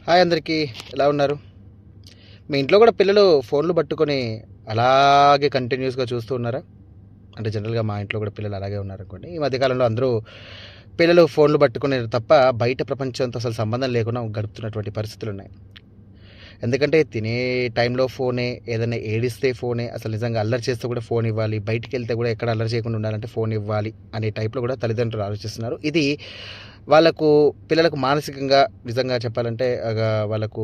Hi అందరికీ, ఎలా ఉన్నారు? మీ ఇంట్లో కూడా పిల్లలు ఫోన్లు పట్టుకొని అలాగే కంటిన్యూస్గా చూస్తూ ఉన్నారా? అంటే జనరల్గా మా ఇంట్లో కూడా పిల్లలు అలాగే ఉన్నారనుకోండి. ఈ మధ్యకాలంలో అందరూ పిల్లలు ఫోన్లు పట్టుకునే తప్ప బయట ప్రపంచంతో అసలు సంబంధం లేకుండా గడుపుతున్నటువంటి పరిస్థితులు ఉన్నాయి. ఎందుకంటే తినే టైంలో ఫోనే, ఏదైనా ఏడిస్తే ఫోనే, అసలు నిజంగా అల్లరి చేస్తే కూడా ఫోన్ ఇవ్వాలి, బయటికి వెళ్తే కూడా ఎక్కడ అల్లరి చేయకుండా ఉండాలంటే ఫోన్ ఇవ్వాలి అనే టైప్లో కూడా తల్లిదండ్రులు ఆలోచిస్తున్నారు. ఇది వాళ్ళకు పిల్లలకు మానసికంగా నిజంగా చెప్పాలంటే వాళ్ళకు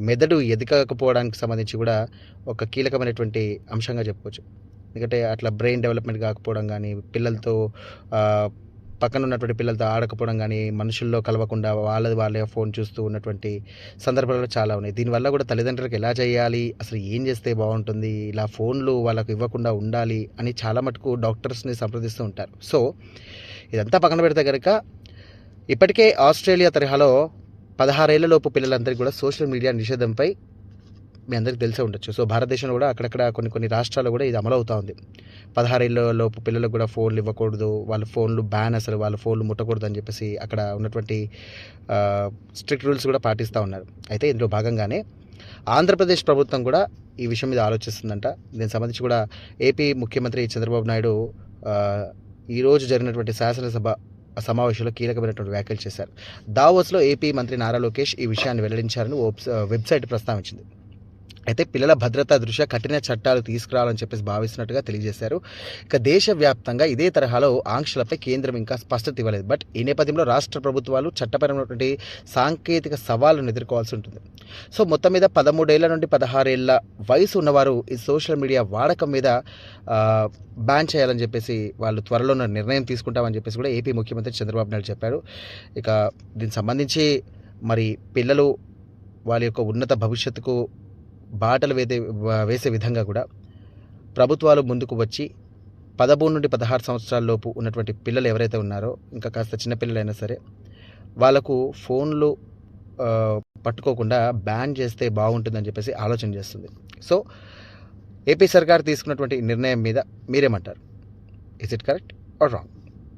మెదడు ఎదగకపోవడానికి సంబంధించి కూడా ఒక కీలకమైనటువంటి అంశంగా చెప్పుకోవచ్చు. ఎందుకంటే అట్లా బ్రెయిన్ డెవలప్మెంట్ కాకపోవడం కానీ, పిల్లలతో పక్కన ఉన్నటువంటి పిల్లలతో ఆడకపోవడం కానీ, మనుషుల్లో కలవకుండా వాళ్ళే ఫోన్ చూస్తూ ఉన్నటువంటి సందర్భాలు చాలా ఉన్నాయి. దీనివల్ల కూడా తల్లిదండ్రులకు ఎలా చేయాలి, అసలు ఏం చేస్తే బాగుంటుంది, ఇలా ఫోన్లు వాళ్ళకు ఇవ్వకుండా ఉండాలి అని చాలా మటుకు డాక్టర్స్ని సంప్రదిస్తూ ఉంటారు. సో ఇదంతా పక్కన పెడితే కనుక ఇప్పటికే ఆస్ట్రేలియా తరహాలో 16 ఏళ్లలోపు పిల్లలందరికీ కూడా సోషల్ మీడియా నిషేధంపై మీ అందరికీ తెలిసే ఉండొచ్చు. సో భారతదేశంలో కూడా అక్కడక్కడ కొన్ని రాష్ట్రాల్లో కూడా ఇది అమలవుతూ ఉంది. 16 ఏళ్లలోపు పిల్లలకు కూడా ఫోన్లు ఇవ్వకూడదు, వాళ్ళ ఫోన్లు బ్యాన్, అసలు వాళ్ళ ఫోన్లు ముట్టకూడదు అని చెప్పేసి అక్కడ ఉన్నటువంటి స్ట్రిక్ట్ రూల్స్ కూడా పాటిస్తూ ఉన్నారు. అయితే ఇందులో భాగంగానే ఆంధ్రప్రదేశ్ ప్రభుత్వం కూడా ఈ విషయం మీద ఆలోచిస్తుందంట. దీనికి సంబంధించి కూడా ఏపీ ముఖ్యమంత్రి చంద్రబాబు నాయుడు ఈరోజు జరిగినటువంటి శాసనసభ సమావేశంలో కీలకమైనటువంటి వ్యాఖ్యలు చేశారు. దావోస్లో ఏపీ మంత్రి నారా లోకేష్ ఈ విషయాన్ని వెల్లడించారని వెబ్సైట్ ప్రస్తావించింది. అయితే పిల్లల భద్రతా దృష్ట్యా కఠిన చట్టాలు తీసుకురావాలని చెప్పేసి భావిస్తున్నట్టుగా తెలియజేశారు. ఇక దేశవ్యాప్తంగా ఇదే తరహాలో ఆంక్షలపై కేంద్రం ఇంకా స్పష్టత ఇవ్వలేదు. బట్ ఈ నేపథ్యంలో రాష్ట్ర ప్రభుత్వాలు చట్టపరమైనటువంటి సాంకేతిక సవాళ్ళను ఎదుర్కోవాల్సి ఉంటుంది. సో మొత్తం మీద 13 ఏళ్ల నుండి 16 ఏళ్ల వయసు ఉన్నవారు ఈ సోషల్ మీడియా వాడకం మీద బ్యాన్ చేయాలని చెప్పేసి వాళ్ళు త్వరలో నిర్ణయం తీసుకుంటామని చెప్పేసి కూడా ఏపీ ముఖ్యమంత్రి చంద్రబాబు నాయుడు చెప్పారు. ఇక దీనికి సంబంధించి మరి పిల్లలు వాళ్ళ యొక్క ఉన్నత భవిష్యత్తుకు బాటలు వేసే విధంగా కూడా ప్రభుత్వాలు ముందుకు వచ్చి 13 నుండి 16 సంవత్సరాల లోపు ఉన్నటువంటి పిల్లలు ఎవరైతే ఉన్నారో, ఇంకా కాస్త చిన్నపిల్లలైనా సరే, వాళ్ళకు ఫోన్లు పట్టుకోకుండా బ్యాన్ చేస్తే బాగుంటుందని చెప్పేసి ఆలోచన చేస్తుంది. సో ఏపీ సర్కార్ తీసుకున్నటువంటి నిర్ణయం మీద మీరేమంటారు? Is it correct or wrong?